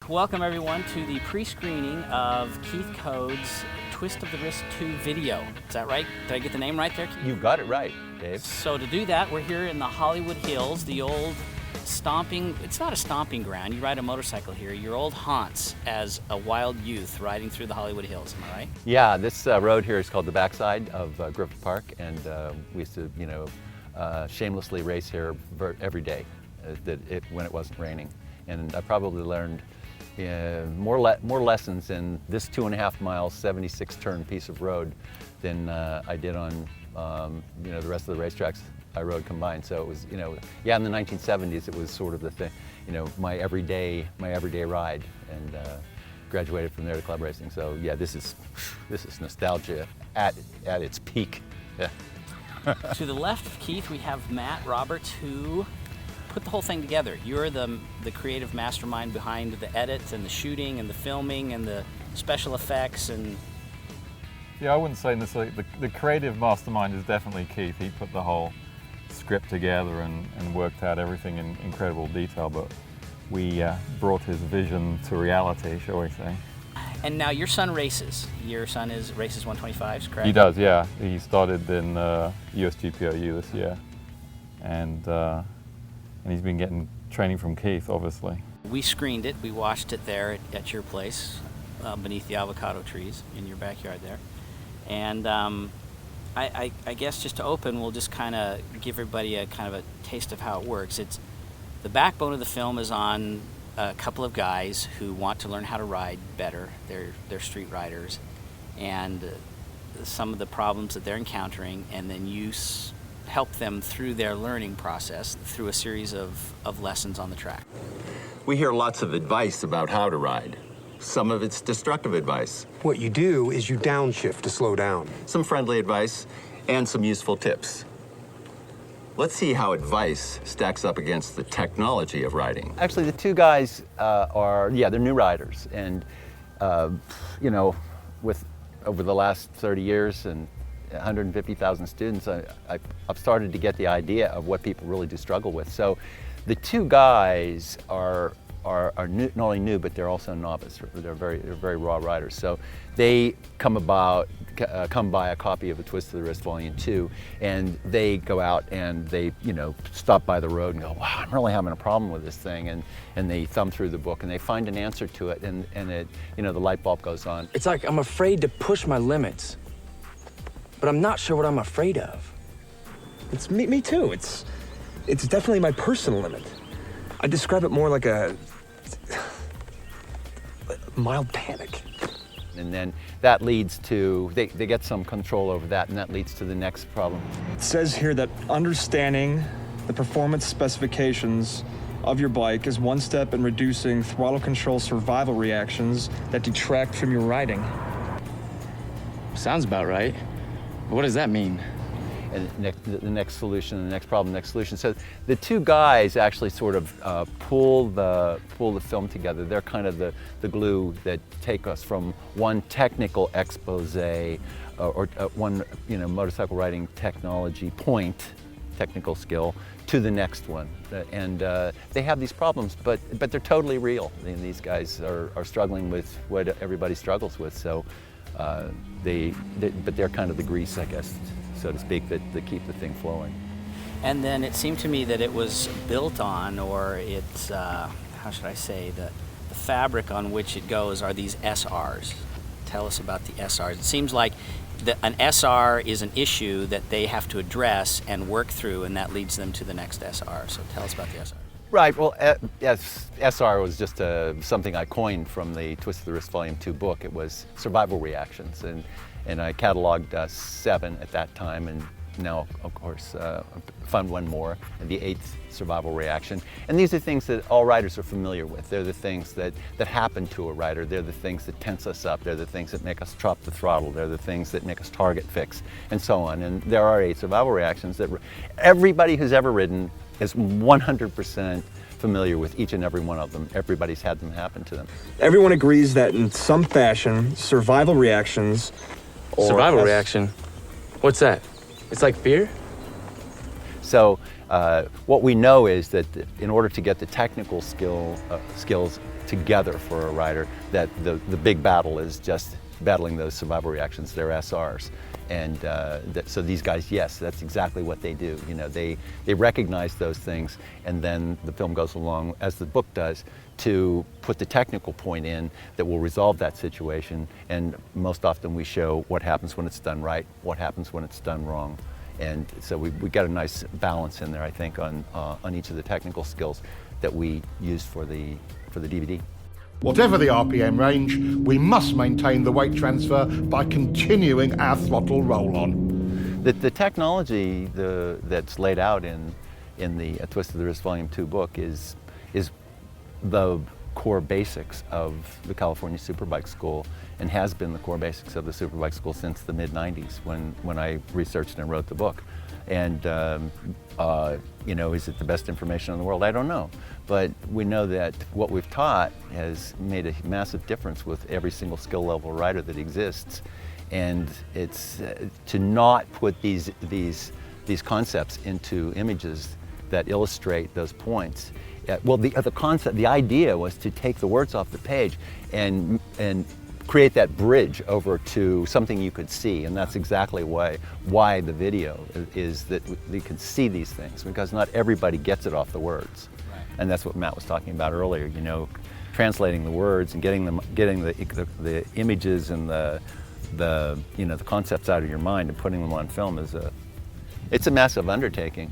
Welcome everyone to the pre-screening of Keith Code's Twist of the Wrist 2 video. Is that right? Did I get the name right there, Keith? You got it right, Dave. So to do that, we're here in the Hollywood Hills, the old stomping, it's not a stomping ground, you ride a motorcycle here, your old haunts as a wild youth riding through the Hollywood Hills, am I right? Yeah, this road here is called the backside of Griffith Park, and we used to, shamelessly race here every day when it wasn't raining. And I probably learned more lessons in this 2.5 mile, 76 turn piece of road than I did on the rest of the racetracks I rode combined. So it was, in the 1970s it was sort of the thing, my everyday ride, and graduated from there to club racing. So yeah, this is nostalgia at its peak. Yeah. To the left of Keith, we have Matt Roberts, who put the whole thing together. You're the creative mastermind behind the edits and the shooting and the filming and the special effects. And yeah, I wouldn't say necessarily the creative mastermind is definitely Keith. He put the whole script together and worked out everything in incredible detail, but we brought his vision to reality, shall we say. And now your son races. Your son races 125s, correct? He does, yeah. He started in USGPOU this year, and he's been getting training from Keith, obviously. We screened it. We watched it there at your place, beneath the avocado trees in your backyard there. And I guess just to open, we'll just kind of give everybody a kind of a taste of how it works. It's the backbone of the film is on a couple of guys who want to learn how to ride better. They're street riders, and some of the problems that they're encountering, and then you help them through their learning process through a series of lessons on the track. We hear lots of advice about how to ride. Some of it's destructive advice. What you do is you downshift to slow down. Some friendly advice and some useful tips. Let's see how advice stacks up against the technology of riding. Actually, the two guys they're new riders, and with over the last 30 years and 150,000 students, I've started to get the idea of what people really do struggle with. So the two guys are new, not only new, but they're also novice. They're very raw riders. So they come by a copy of A Twist of the Wrist Volume 2, and they go out and they stop by the road and go, wow, I'm really having a problem with this thing, and they thumb through the book and they find an answer to it, and it the light bulb goes on. It's like I'm afraid to push my limits, but I'm not sure what I'm afraid of. It's me too. It's definitely my personal limit. I describe it more like a mild panic. And then that leads to, they get some control over that, and that leads to the next problem. It says here that understanding the performance specifications of your bike is one step in reducing throttle control survival reactions that detract from your riding. Sounds about right. But what does that mean? And the next solution, the next problem, the next solution. So the two guys actually sort of pull the film together. They're kind of the glue that take us from one technical expose or one motorcycle riding technology point, technical skill, to the next one. And they have these problems, but they're totally real. And these guys are struggling with what everybody struggles with. So but they're kind of the grease, I guess, so to speak, that keep the thing flowing. And then it seemed to me that it was built on, or it's, how should I say, the fabric on which it goes are these SRs. Tell us about the SRs. It seems like an SR is an issue that they have to address and work through, and that leads them to the next SR. So tell us about the SR. Right, well, SR was just something I coined from the Twist of the Wrist Volume 2 book. It was survival reactions, and I cataloged 7 at that time, and now, of course, found one more, the 8th survival reaction. And these are things that all riders are familiar with. They're the things that happen to a rider. They're the things that tense us up. They're the things that make us drop the throttle. They're the things that make us target fix, and so on. And there are 8 survival reactions that everybody who's ever ridden is 100% familiar with each and every one of them. Everybody's had them happen to them. Everyone agrees that in some fashion, survival reactions Survival reaction? What's that? It's like fear? So what we know is that in order to get the technical skills together for a rider, that the big battle is just battling those survival reactions, their SRs. And so these guys, yes, that's exactly what they do. You know, they recognize those things, and then the film goes along, as the book does, to put the technical point in that will resolve that situation. And most often we show what happens when it's done right, what happens when it's done wrong. And so we got a nice balance in there, I think, on each of the technical skills that we used for the DVD. Whatever the RPM range, we must maintain the weight transfer by continuing our throttle roll-on. The technology that's laid out in the A Twist of the Wrist Volume 2 book is the core basics of the California Superbike School, and has been the core basics of the Superbike School since the mid-90s when I researched and wrote the book. And you know, is it the best information in the world? I don't know. But we know that what we've taught has made a massive difference with every single skill level rider that exists. And it's to not put these concepts into images that illustrate those points. Well, the idea was to take the words off the page and create that bridge over to something you could see, and that's exactly why the video is that you can see these things, because not everybody gets it off the words. Right. And that's what Matt was talking about earlier. You know, translating the words and getting the images and the concepts out of your mind and putting them on film it's a massive undertaking.